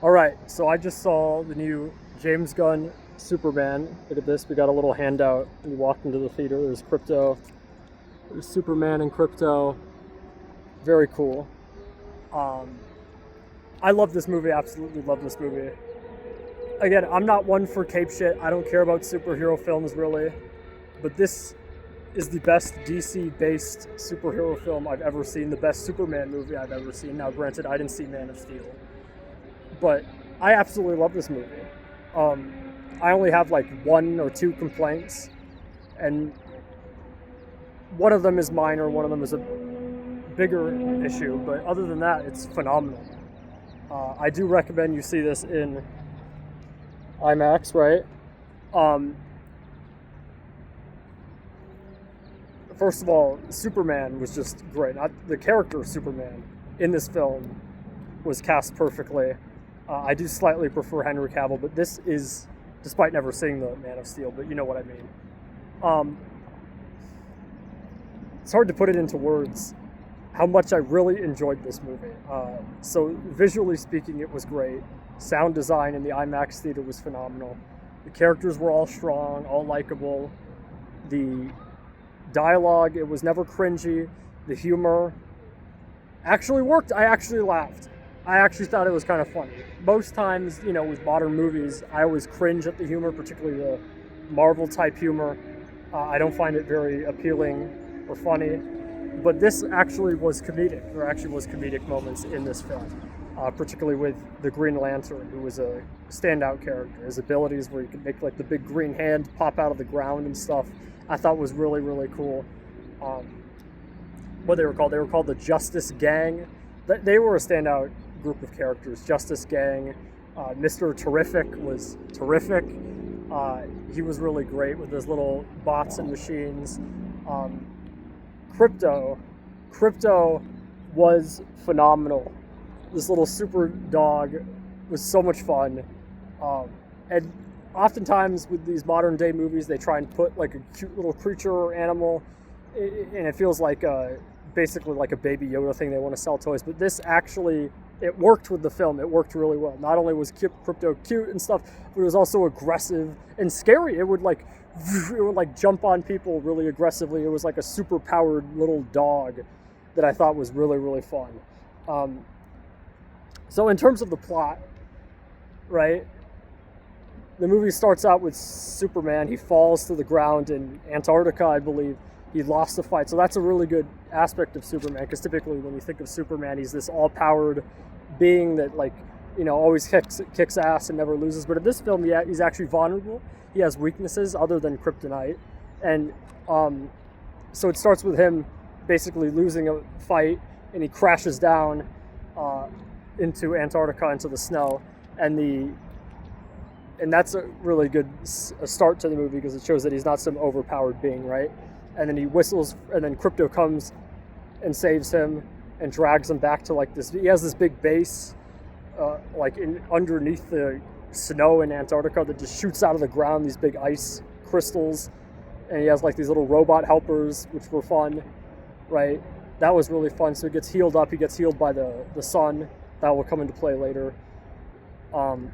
All right, so I just saw the new James Gunn Superman. Look at this. We got a little handout. We walked into the theater. There's Crypto. There's Superman and Crypto. Very cool. Um, I love this movie. Absolutely love this movie. Again, I'm not one for cape shit. I don't care about superhero films really, but this is the best DC-based superhero film I've ever seen. The best Superman movie I've ever seen. Now, granted, I didn't see Man of Steel, but I absolutely love this movie. Um, I only have like one or two complaints, and one of them is minor, one of them is a bigger issue, but other than that, it's phenomenal. I do recommend you see this in IMAX, right? Um, First of all, Superman was just great. The character of Superman in this film was cast perfectly. I do slightly prefer Henry Cavill, but this is, despite never seeing the Man of Steel, but you know what I mean. Um, it's hard to put it into words how much I really enjoyed this movie. So visually speaking, it was great. Sound design in the IMAX theater was phenomenal. The characters were all strong, all likable. The dialogue, it was never cringy. The humor actually worked. I actually laughed. I actually thought it was kind of funny. Most times, with modern movies, I always cringe at the humor, particularly the Marvel type humor. I don't find it very appealing or funny. But this actually was comedic. There actually was comedic moments in this film, particularly with the Green Lantern, who was a standout character. His abilities where he could make like the big green hand pop out of the ground and stuff, I thought was really, really cool. What they were called the Justice Gang. They were a standout group of characters. Justice Gang. Mr. Terrific was terrific. He was really great with his little bots and machines. Crypto was phenomenal. This little super dog was so much fun. And oftentimes with these modern day movies, they try and put like a cute little creature or animal, and it feels like basically like a Baby Yoda thing. They want to sell toys, but this actually, it worked with the film. It worked really well. Not only was Crypto cute and stuff, but it was also aggressive and scary. It would like jump on people really aggressively. It was like a super powered little dog that I thought was really, really fun. So in terms of the plot, right? The movie starts out with Superman. He falls to the ground in Antarctica, I believe. He lost the fight. So that's a really good aspect of Superman, because typically when you think of Superman, he's this all-powered being that, always kicks ass and never loses. But in this film, he's actually vulnerable. He has weaknesses other than kryptonite. And so it starts with him basically losing a fight, and he crashes down into Antarctica, into the snow. And that's a really good start to the movie, because it shows that he's not some overpowered being, right? And then he whistles, and then Crypto comes and saves him and drags him back to like this. He has this big base, underneath the snow in Antarctica that just shoots out of the ground, these big ice crystals. And he has like these little robot helpers, which were fun, right? That was really fun. So he gets healed up. He gets healed by the sun. That will come into play later. And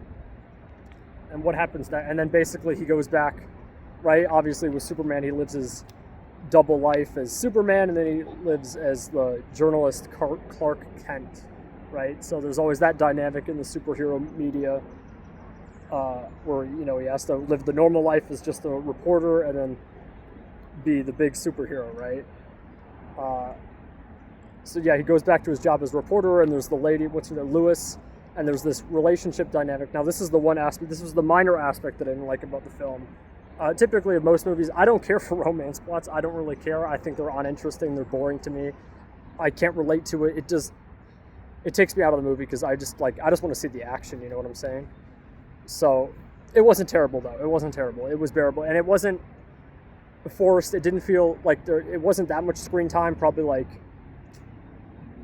what happens next? And then basically he goes back, right? Obviously with Superman, he lives his double life as Superman, and then he lives as the journalist Clark Kent, right? So there's always that dynamic in the superhero media, where he has to live the normal life as just a reporter, and then be the big superhero, right? So yeah, he goes back to his job as a reporter, and there's the lady, what's her name, Lewis, and there's this relationship dynamic. Now, this is the one aspect, this was the minor aspect that I didn't like about the film. Typically, in most movies, I don't care for romance plots. I don't really care. I think they're uninteresting. They're boring to me. I can't relate to it. It takes me out of the movie, because I just want to see the action, you know what I'm saying? So, it wasn't terrible, though. It wasn't terrible. It was bearable, and it wasn't forced. It didn't feel like it wasn't that much screen time, probably like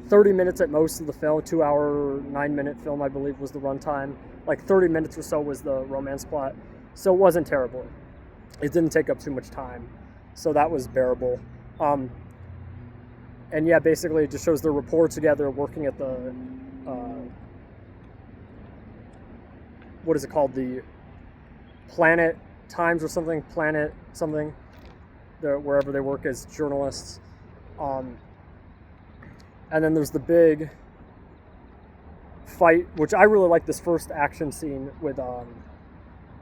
30 minutes at most of the film. 2 hour, 9-minute film, I believe, was the runtime. Like 30 minutes or so was the romance plot. So it wasn't terrible. It didn't take up too much time. So that was bearable. And yeah, basically it just shows the rapport together, working at the what is it called? The Planet Times or something, Planet something, wherever they work as journalists. And then there's the big fight, which I really like this first action scene with,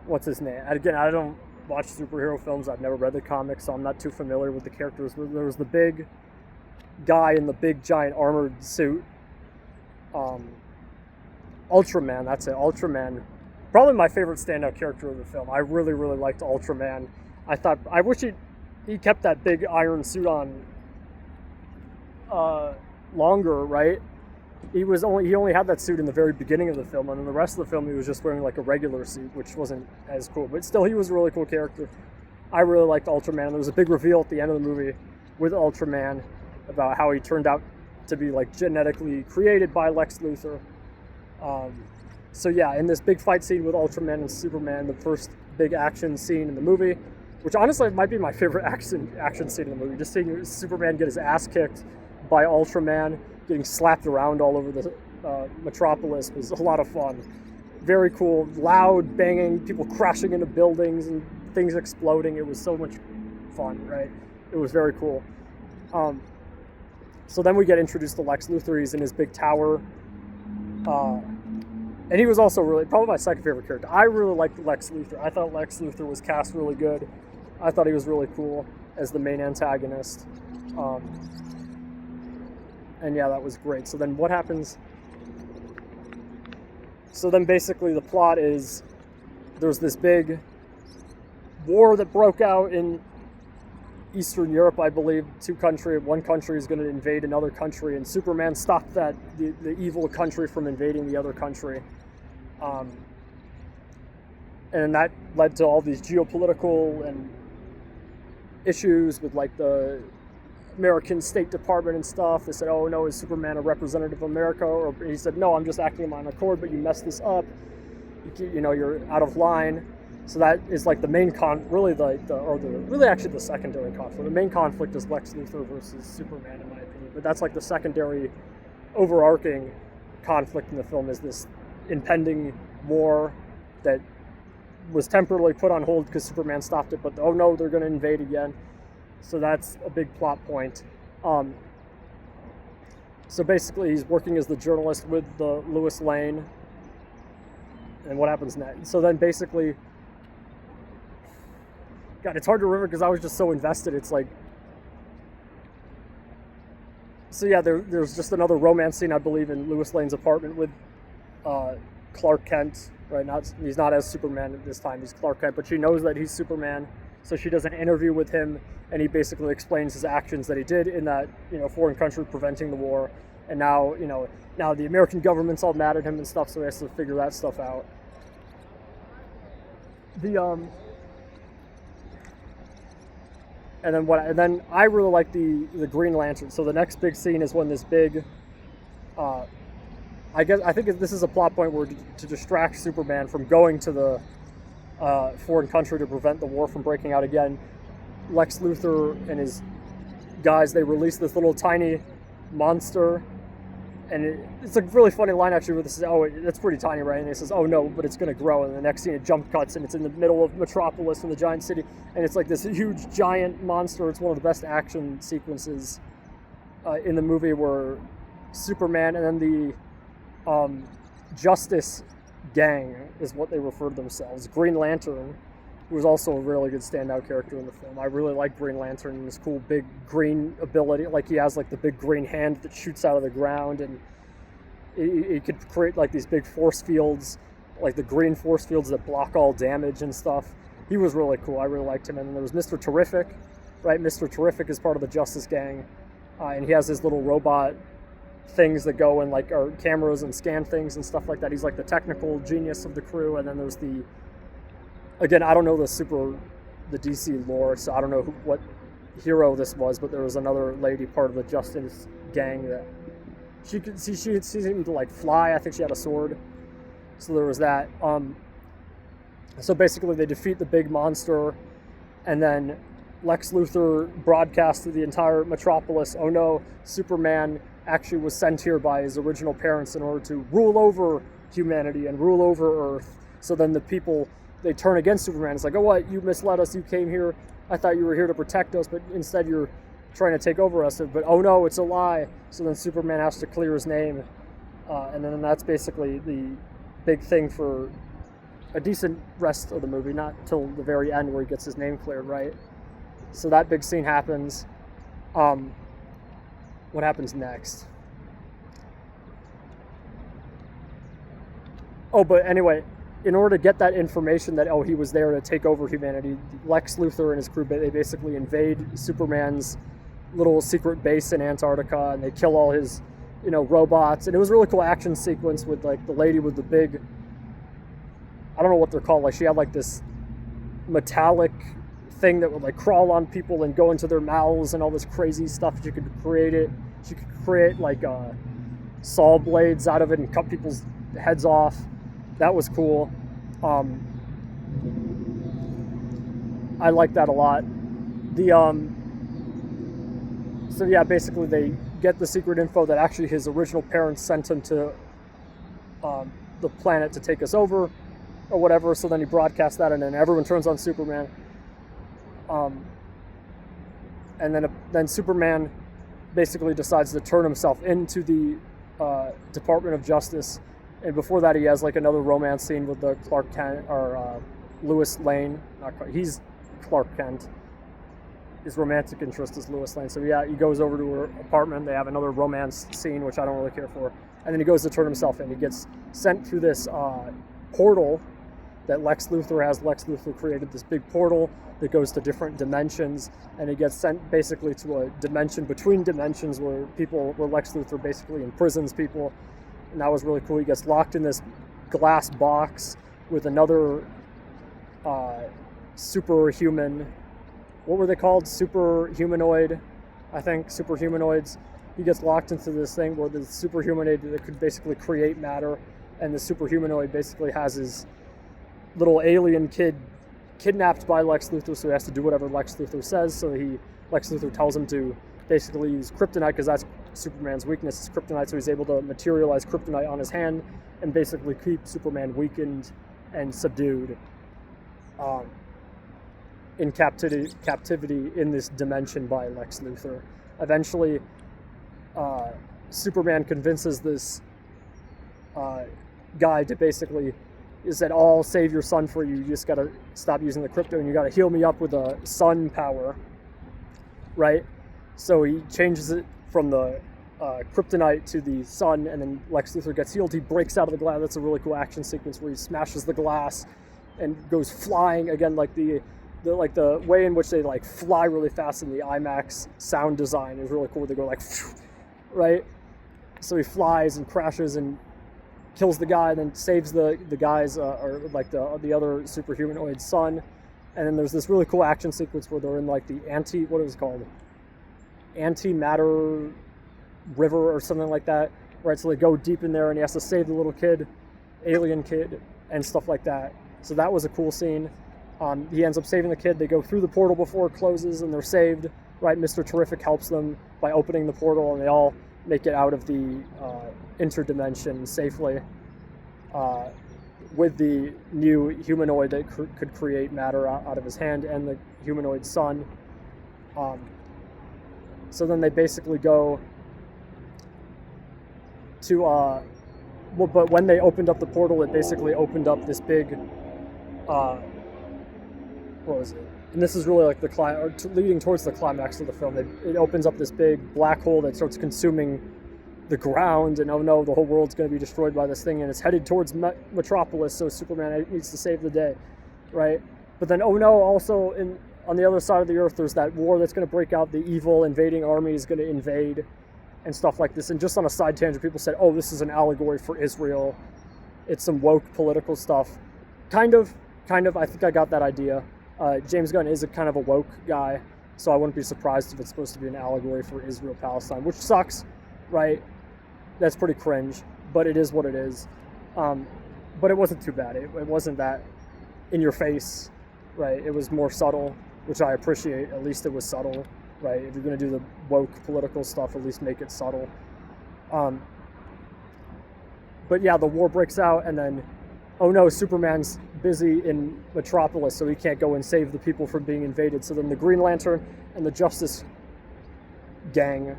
what's his name? Again, I don't watch superhero films. I've never read the comics, so I'm not too familiar with the characters. There was the big guy in the big giant armored suit. Ultraman, that's it, Ultraman. Probably my favorite standout character of the film. I really, really liked Ultraman. I wish he kept that big iron suit on longer, right? He only had that suit in the very beginning of the film, and in the rest of the film he was just wearing like a regular suit, which wasn't as cool. But still, he was a really cool character. I really liked Ultraman. There was a big reveal at the end of the movie with Ultraman about how he turned out to be like genetically created by Lex Luthor. So yeah, in this big fight scene with Ultraman and Superman, the first big action scene in the movie, which honestly might be my favorite action scene in the movie, just seeing Superman get his ass kicked by Ultraman, getting slapped around all over the metropolis was a lot of fun. Very cool, loud banging, people crashing into buildings and things exploding. It was so much fun, right? It was very cool. So then we get introduced to Lex Luthor. He's in his big tower. And he was also probably my second favorite character. I really liked Lex Luthor. I thought Lex Luthor was cast really good. I thought he was really cool as the main antagonist. And yeah, that was great. So then what happens? So then basically the plot is there's this big war that broke out in Eastern Europe, I believe. One country is going to invade another country, and Superman stopped the evil country from invading the other country. And that led to all these geopolitical and issues with like the American State Department and stuff. They said, oh no, is Superman a representative of America? Or he said, no, I'm just acting on my own accord, but you messed this up. You're out of line. So that is like the main really actually the secondary conflict. The main conflict is Lex Luthor versus Superman, in my opinion. But that's like the secondary, overarching conflict in the film is this impending war that was temporarily put on hold because Superman stopped it. But oh no, they're going to invade again. So that's a big plot point. So basically, he's working as the journalist with the Lois Lane. And what happens next? So then basically, God, it's hard to remember because I was just so invested. It's like, so yeah, there's just another romance scene, I believe, in Lois Lane's apartment with Clark Kent. Right, he's not as Superman at this time. He's Clark Kent, but she knows that he's Superman, so she does an interview with him, and he basically explains his actions that he did in that foreign country preventing the war, and now the American government's all mad at him and stuff, so he has to figure that stuff out. And then I really like the Green Lantern. So the next big scene is when this big, I think this is a plot point where to distract Superman from going to the foreign country to prevent the war from breaking out again, Lex Luthor and his guys, they release this little tiny monster, and it's a really funny line actually where this is, it's pretty tiny, right? And he says, oh no, but it's going to grow, and the next scene it jump cuts and it's in the middle of Metropolis in the giant city, and it's like this huge giant monster. It's one of the best action sequences in the movie, where Superman and then the Justice Gang is what they refer to themselves. Green Lantern, who was also a really good standout character in the film. I really like Green Lantern and his cool big green ability. Like he has like the big green hand that shoots out of the ground, and he could create like these big force fields, like the green force fields that block all damage and stuff. He was really cool. I really liked him. And then there was Mr. Terrific, right? Mr. Terrific is part of the Justice Gang, and he has his little robot things that go and like are cameras and scan things and stuff like that. He's like the technical genius of the crew. And then there's again, I don't know the DC lore, so I don't know what hero this was, but there was another lady part of the Justice Gang that she seemed to like fly. I think she had a sword. So there was that. So basically they defeat the big monster, and then Lex Luthor broadcasts to the entire metropolis, oh no, Superman actually was sent here by his original parents in order to rule over humanity and rule over Earth. So then the people, they turn against Superman. It's like, oh, what? You misled us. You came here. I thought you were here to protect us, but instead you're trying to take over us. But oh no, it's a lie. So then Superman has to clear his name. And then that's basically the big thing for a decent rest of the movie, not till the very end where he gets his name cleared, right? So that big scene happens. What happens next? Oh, but anyway, in order to get that information that, oh, he was there to take over humanity, Lex Luthor and his crew, they basically invade Superman's little secret base in Antarctica, and they kill all his, robots. And it was a really cool action sequence with, like, the lady with the big, I don't know what they're called, like, she had, like, this metallic thing that would, like, crawl on people and go into their mouths and all this crazy stuff. She could create, like, saw blades out of it and cut people's heads off. That was cool. I like that a lot. So yeah, basically they get the secret info that actually his original parents sent him to the planet to take us over or whatever. So then he broadcasts that, and then everyone turns on Superman. And then Superman basically decides to turn himself into the Department of Justice. And before that, he has like another romance scene with the Clark Kent or Lois Lane. He's Clark Kent. His romantic interest is Lois Lane. So yeah, he goes over to her apartment. They have another romance scene, which I don't really care for. And then he goes to turn himself in. He gets sent through this portal that Lex Luthor has. Lex Luthor created this big portal that goes to different dimensions, and he gets sent basically to a dimension between dimensions where Lex Luthor basically imprisons people. And that was really cool. He gets locked in this glass box with another superhuman. What were they called? Superhumanoid, I think. Superhumanoids. He gets locked into this thing where the superhumanoid that could basically create matter, and the superhumanoid basically has his little alien kid kidnapped by Lex Luthor, so he has to do whatever Lex Luthor says. So Lex Luthor tells him to basically use kryptonite, because that's Superman's weakness, is kryptonite. So he's able to materialize kryptonite on his hand and basically keep Superman weakened and subdued in captivity in this dimension by Lex Luthor. Eventually, Superman convinces this guy to basically, is that I'll save your son for you. You just gotta stop using the crypto, and you gotta heal me up with the sun power, right? So he changes it from the kryptonite to the sun, and then Lex Luthor gets healed. He breaks out of the glass. That's a really cool action sequence where he smashes the glass and goes flying again, like the way in which they like fly really fast in the IMAX sound design is really cool. They go like, right? So he flies and crashes and kills the guy, then saves the guy's or like the other superhumanoid son. And then there's this really cool action sequence where they're in like the antimatter river or something like that, right? So they go deep in there and he has to save the little kid, alien kid, and stuff like that. So that was a cool scene. He ends up saving the kid. They go through the portal before it closes and they're saved, right? Mr. Terrific helps them by opening the portal, and they all make it out of the interdimension safely with the new humanoid that could create matter out of his hand and the humanoid son. So then they basically go to but when they opened up the portal, it basically opened up this big what was it? And this is really like the leading towards the climax of the film. It opens up this big black hole that starts consuming the ground, and oh no, the whole world's going to be destroyed by this thing, and it's headed towards Metropolis, so Superman needs to save the day, right? But then, oh no, also on the other side of the earth, there's that war that's going to break out. The evil invading army is going to invade and stuff like this. And just on a side tangent, people said, oh, this is an allegory for Israel. It's some woke political stuff. Kind of. I think I got that idea. James Gunn is a kind of a woke guy, so I wouldn't be surprised if it's supposed to be an allegory for Israel-Palestine, which sucks, right? That's pretty cringe, but it is what it is. But it wasn't too bad. It wasn't that in your face, right? It was more subtle, which I appreciate. At least it was subtle, right? If you're going to do the woke political stuff, at least make it subtle. But yeah, the war breaks out, and then oh no, Superman's busy in Metropolis, so he can't go and save the people from being invaded. So then the Green Lantern and the Justice Gang,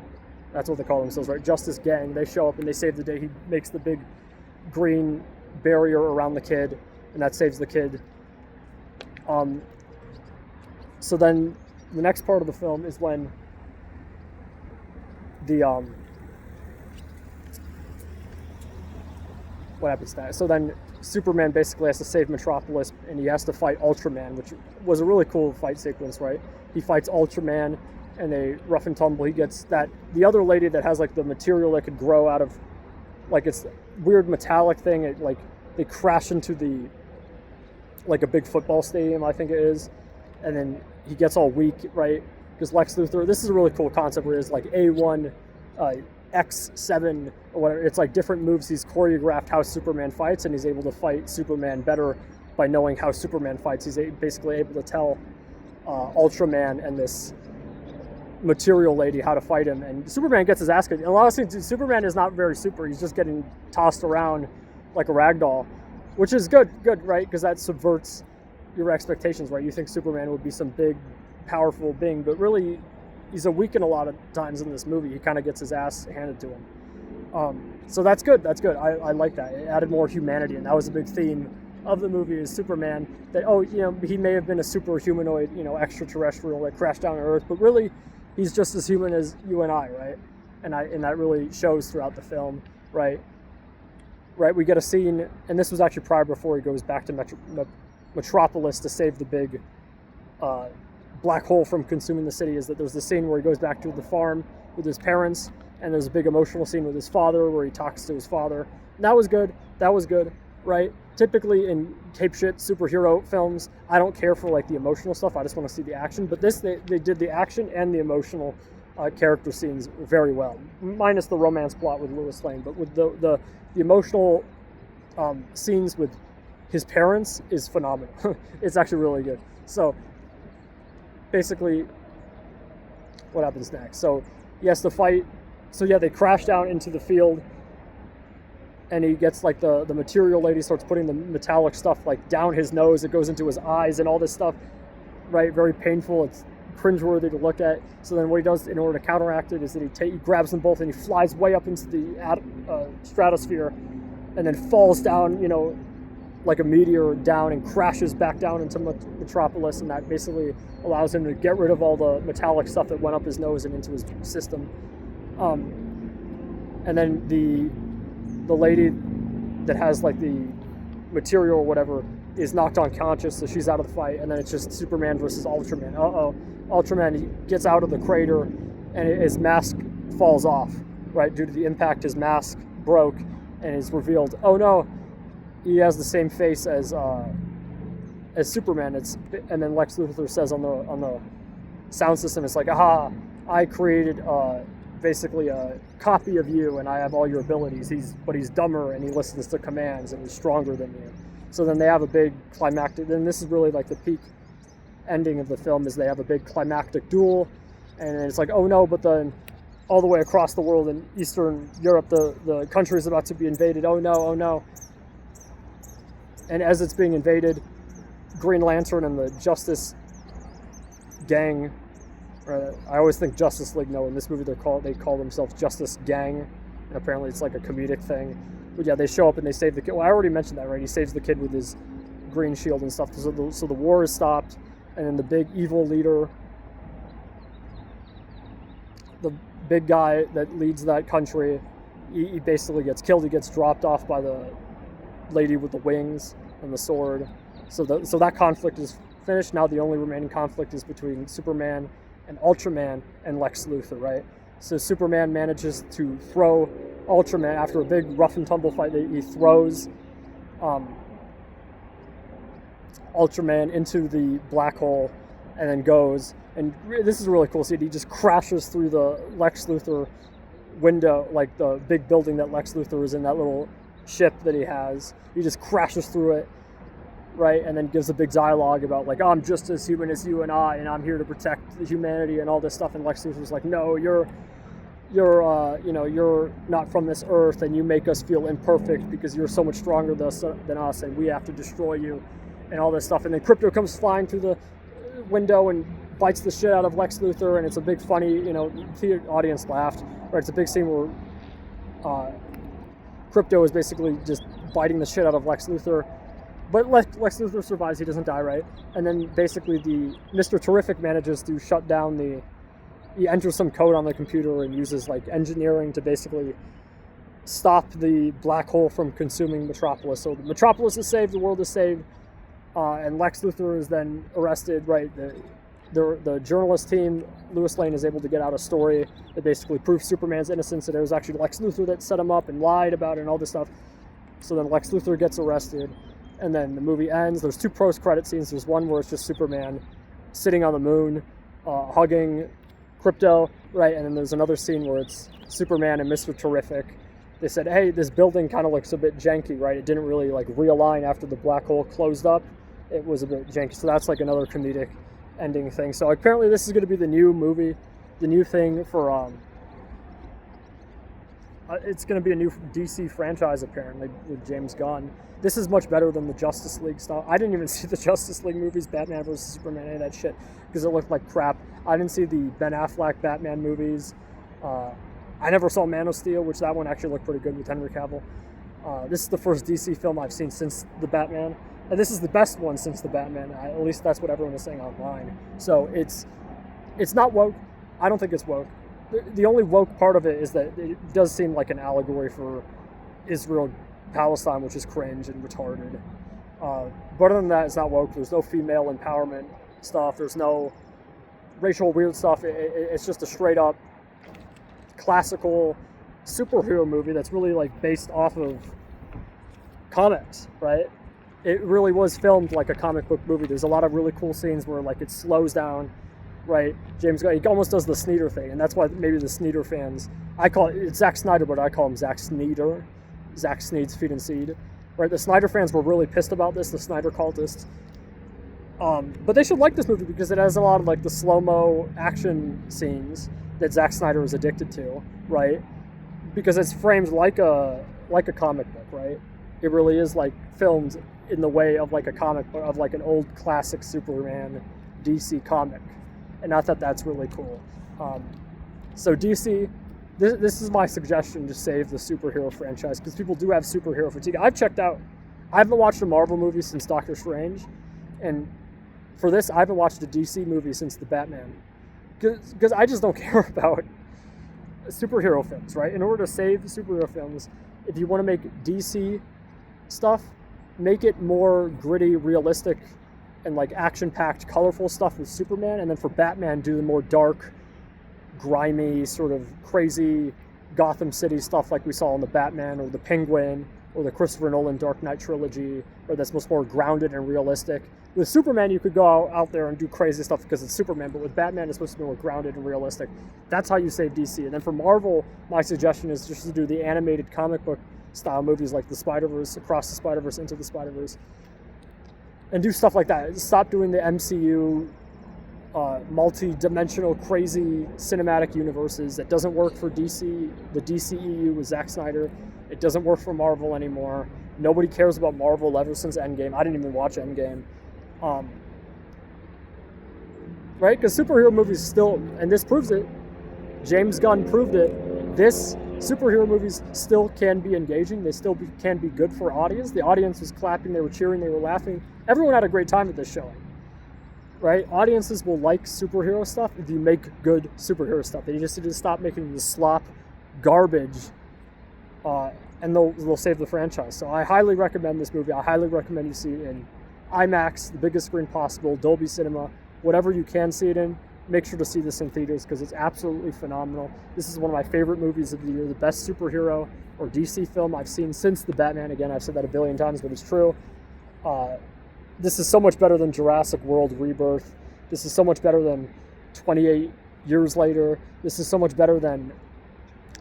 that's what they call themselves, right? Justice Gang, they show up and they save the day. He makes the big green barrier around the kid, and that saves the kid. So then the next part of the film is when the what happens next? So then Superman basically has to save Metropolis, and he has to fight Ultraman, which was a really cool fight sequence, right? He fights Ultraman, and they rough and tumble. He gets the other lady that has like the material that could grow out of, like, it's weird metallic thing. It, like, they crash into like a big football stadium, I think it is, and then he gets all weak, right? Because Lex Luthor, this is a really cool concept where it's like A1, X7, or whatever. It's like different moves. He's choreographed how Superman fights, and he's able to fight Superman better by knowing how Superman fights. He's basically able to tell Ultraman and this material lady how to fight him, and Superman gets his ass kicked. A lot of things, Superman is not very super. He's just getting tossed around like a rag doll, which is good, right? Because that subverts your expectations, right? You think Superman would be some big, powerful being, but really, he's a weakened a lot of times in this movie. He kind of gets his ass handed to him. So that's good. I like that. It added more humanity, and that was a big theme of the movie, is Superman, that, he may have been a super humanoid, extraterrestrial that crashed down on Earth, but really, he's just as human as you and I, right? And that really shows throughout the film, right? Right, we get a scene, and this was actually prior, before he goes back to Metropolis to save the big black hole from consuming the city, is that there's the scene where he goes back to the farm with his parents, and there's a big emotional scene with his father where he talks to his father. And that was good, right? Typically in cape shit superhero films, I don't care for like the emotional stuff. I just want to see the action. But this, they did the action and the emotional character scenes very well, minus the romance plot with Lois Lane. But with the emotional scenes with his parents is phenomenal. It's actually really good. So basically, what happens next? So he has to fight. So yeah, they crash down into the field, and he gets like the material lady starts putting the metallic stuff like down his nose. It goes into his eyes and all this stuff, right? Very painful. It's cringeworthy to look at. So then what he does in order to counteract it is that he grabs them both and he flies way up into the stratosphere, and then falls down, like a meteor down, and crashes back down into Metropolis, and that basically allows him to get rid of all the metallic stuff that went up his nose and into his system. And then the lady that has like the material or whatever is knocked unconscious, so she's out of the fight, and then it's just Superman versus Ultraman. Ultraman, he gets out of the crater, and his mask falls off, right? Due to the impact, his mask broke, and is revealed. Oh no, he has the same face as Superman. And then Lex Luthor says on the sound system, it's like, aha, I created basically a copy of you, and I have all your abilities. But he's dumber, and he listens to commands, and he's stronger than you. So then they have a big climactic, and this is really like the peak ending of the film, is they have a big climactic duel, and it's like, oh no, but then all the way across the world in Eastern Europe, the country is about to be invaded. Oh no. And as it's being invaded, Green Lantern and the Justice Gang, I always think Justice League, no, in this movie they call themselves Justice Gang, and apparently it's like a comedic thing. But yeah, they show up and they save the kid. Well, I already mentioned that, right? He saves the kid with his green shield and stuff. So the war is stopped, and then the big evil leader, the big guy that leads that country, he basically gets killed. He gets dropped off by the lady with the wings and the sword. So that conflict is finished. Now the only remaining conflict is between Superman and Ultraman and Lex Luthor, right? So Superman manages to throw Ultraman after a big rough and tumble fight. He throws Ultraman into the black hole, and then goes. And this is a really cool scene. He just crashes through the Lex Luthor window, like the big building that Lex Luthor is in, that little ship that he has. He just crashes through it, right? And then gives a big dialogue about like, I'm just as human as you and I'm here to protect the humanity and all this stuff. And Lex Luthor's like, no, you're you're not from this earth, and you make us feel imperfect because you're so much stronger than us, and we have to destroy you, and all this stuff. And then Crypto comes flying through the window and bites the shit out of Lex Luthor, and it's a big funny, the audience laughed. Right, it's a big scene where Crypto is basically just biting the shit out of Lex Luthor. But Lex Luthor survives, he doesn't die, right? And then basically the Mr. Terrific manages to shut down he enters some code on the computer and uses like engineering to basically stop the black hole from consuming Metropolis. So the Metropolis is saved, the world is saved, and Lex Luthor is then arrested, right? The journalist team, Lois Lane, is able to get out a story that basically proves Superman's innocence, that it was actually Lex Luthor that set him up and lied about it and all this stuff. So then Lex Luthor gets arrested, and then the movie ends. There's 2 post-credit scenes. There's one where it's just Superman sitting on the moon, hugging Crypto, right? And then there's another scene where it's Superman and Mr. Terrific. They said, hey, this building kind of looks a bit janky, right? It didn't really like realign after the black hole closed up. It was a bit janky. So that's like another comedic ending thing. So apparently this is going to be the new movie, the new thing for it's going to be a new DC franchise apparently with James Gunn. This is much better than the Justice League stuff. I didn't even see the Justice League movies, Batman vs Superman, any of that shit, because it looked like crap. I didn't see the Ben Affleck Batman movies. I never saw Man of Steel, which that one actually looked pretty good with Henry Cavill. This is the first DC film I've seen since the Batman. And this is the best one since the Batman. At least that's what everyone is saying online. So it's not woke. I don't think it's woke. The only woke part of it is that it does seem like an allegory for Israel-Palestine, which is cringe and retarded. But other than that, it's not woke. There's no female empowerment stuff. There's no racial weird stuff. It's just a straight-up classical superhero movie that's really like based off of comics, right? It really was filmed like a comic book movie. There's a lot of really cool scenes where like it slows down, right? James Gunn, he almost does the Snyder thing, and that's why maybe the Snyder fans, it's Zack Snyder, but I call him Zack Snyder. Zack Sneed's Feed and Seed, right? The Snyder fans were really pissed about this, the Snyder cultists. But they should like this movie because it has a lot of like the slow-mo action scenes that Zack Snyder is addicted to, right? Because it's framed like a comic book, right? It really is like filmed in the way of like a comic book, of like an old classic Superman DC comic. And I thought that's really cool. So DC, this is my suggestion to save the superhero franchise, because people do have superhero fatigue. I haven't watched a Marvel movie since Doctor Strange, and for this, I haven't watched a DC movie since the Batman. Because I just don't care about superhero films, right? In order to save superhero films, if you want to make DC stuff, make it more gritty, realistic, and like action-packed, colorful stuff with Superman, and then for Batman, do the more dark, grimy, sort of crazy Gotham City stuff like we saw in the Batman or the Penguin or the Christopher Nolan Dark Knight trilogy, or that's much more grounded and realistic. With Superman, you could go out there and do crazy stuff because it's Superman, but with Batman, it's supposed to be more grounded and realistic. That's how you save DC. And then for Marvel, my suggestion is just to do the animated comic book style movies like the Spider-Verse, Across the Spider-Verse, Into the Spider-Verse, and do stuff like that. Stop doing the MCU multi-dimensional crazy cinematic universes. That doesn't work for DC, the DCEU with Zack Snyder. It doesn't work for Marvel anymore. Nobody cares about Marvel ever since Endgame. I didn't even watch Endgame. Right? Because superhero movies still, and this proves it, James Gunn proved it, this superhero movies still can be engaging. They still can be good for audience. The audience was clapping, they were cheering, they were laughing. Everyone had a great time at this showing. Right? Audiences will like superhero stuff if you make good superhero stuff. They just need to stop making the slop garbage, and they'll save the franchise. So I highly recommend this movie. I highly recommend you see it in IMAX, the biggest screen possible, Dolby Cinema, whatever you can see it in. Make sure to see this in theaters because it's absolutely phenomenal. This is one of my favorite movies of the year, the best superhero or DC film I've seen since the Batman. Again, I've said that a billion times, but it's true. This is so much better than Jurassic World Rebirth. This is so much better than 28 Years Later. This is so much better than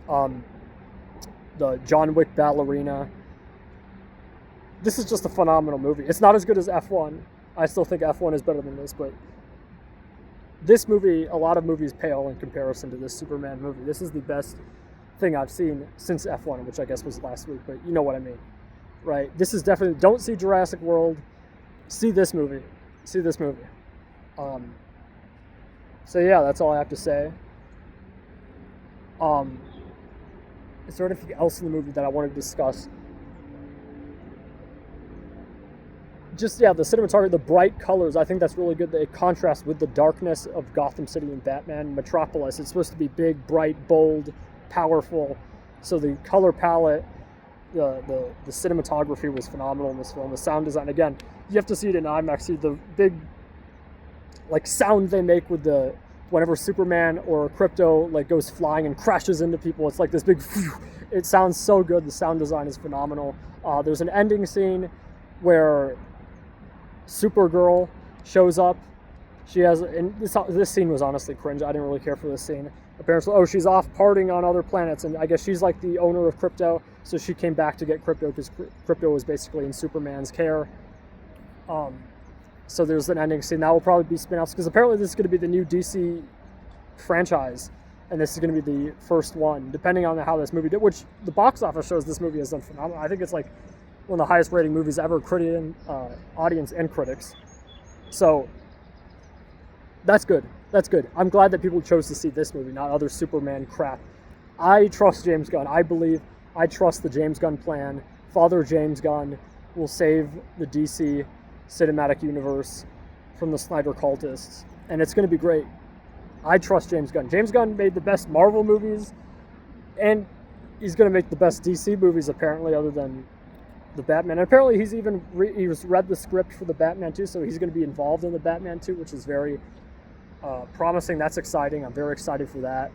the John Wick Ballerina. This is just a phenomenal movie. It's not as good as F1. I still think F1 is better than this, but this movie, a lot of movies pale in comparison to this Superman movie. This is the best thing I've seen since F1, which I guess was last week, but you know what I mean, right? This is definitely, don't see Jurassic World, see this movie. See this movie. So yeah, that's all I have to say. Is there anything else in the movie that I wanted to discuss? Just, yeah, the cinematography, the bright colors, I think that's really good. They contrast with the darkness of Gotham City and Batman. Metropolis, it's supposed to be big, bright, bold, powerful. So the color palette, the cinematography was phenomenal in this film. The sound design, again, you have to see it in IMAX. See the big, like, sound they make with the, whenever Superman or Krypto, like, goes flying and crashes into people. It's like this big, it sounds so good. The sound design is phenomenal. There's an ending scene where Supergirl shows up. She has, and this scene was honestly cringe. I didn't really care for this scene. Apparently, she's off partying on other planets, and I guess she's like the owner of Krypto, so she came back to get Krypto because Krypto was basically in Superman's care. So there's an ending scene. That will probably be spin-offs, because apparently this is going to be the new DC franchise, and this is going to be the first one, depending on how this movie did, which the box office shows this movie has done phenomenal. I think it's like one of the highest rating movies ever, audience and critics. So that's good. That's good. I'm glad that people chose to see this movie, not other Superman crap. I trust James Gunn. I trust the James Gunn plan. Father James Gunn will save the DC cinematic universe from the Snyder cultists, and it's going to be great. I trust James Gunn. James Gunn made the best Marvel movies, and he's going to make the best DC movies, apparently, other than the Batman. And apparently he's even he's read the script for the Batman 2, so he's going to be involved in the Batman 2, which is very promising. That's exciting. I'm very excited for that,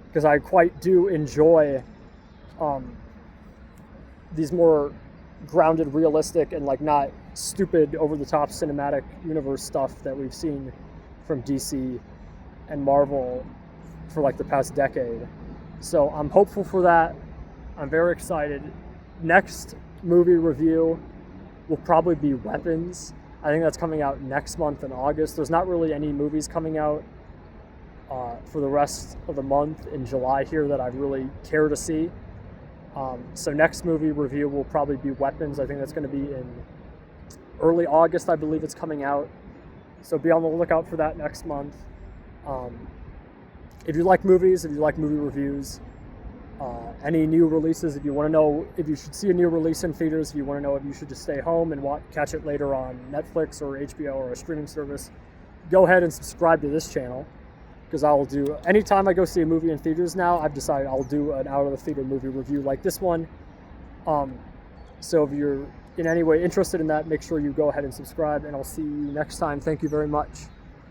because I quite do enjoy these more grounded, realistic, and like not stupid, over-the-top cinematic universe stuff that we've seen from DC and Marvel for like the past decade. So I'm hopeful for that. I'm very excited. Next movie review will probably be Weapons. I think that's coming out next month in August. There's not really any movies coming out for the rest of the month in July here that I really care to see. So next movie review will probably be Weapons. I think that's going to be in early August, I believe it's coming out. So be on the lookout for that next month. If you like movies, if you like movie reviews, any new releases, if you want to know if you should see a new release in theaters, if you want to know if you should just stay home and catch it later on Netflix or HBO or a streaming service, go ahead and subscribe to this channel, because I will do, anytime I go see a movie in theaters now, I've decided I'll do an out of the theater movie review like this one. So if you're in any way interested in that, make sure you go ahead and subscribe, and I'll see you next time. Thank you very much.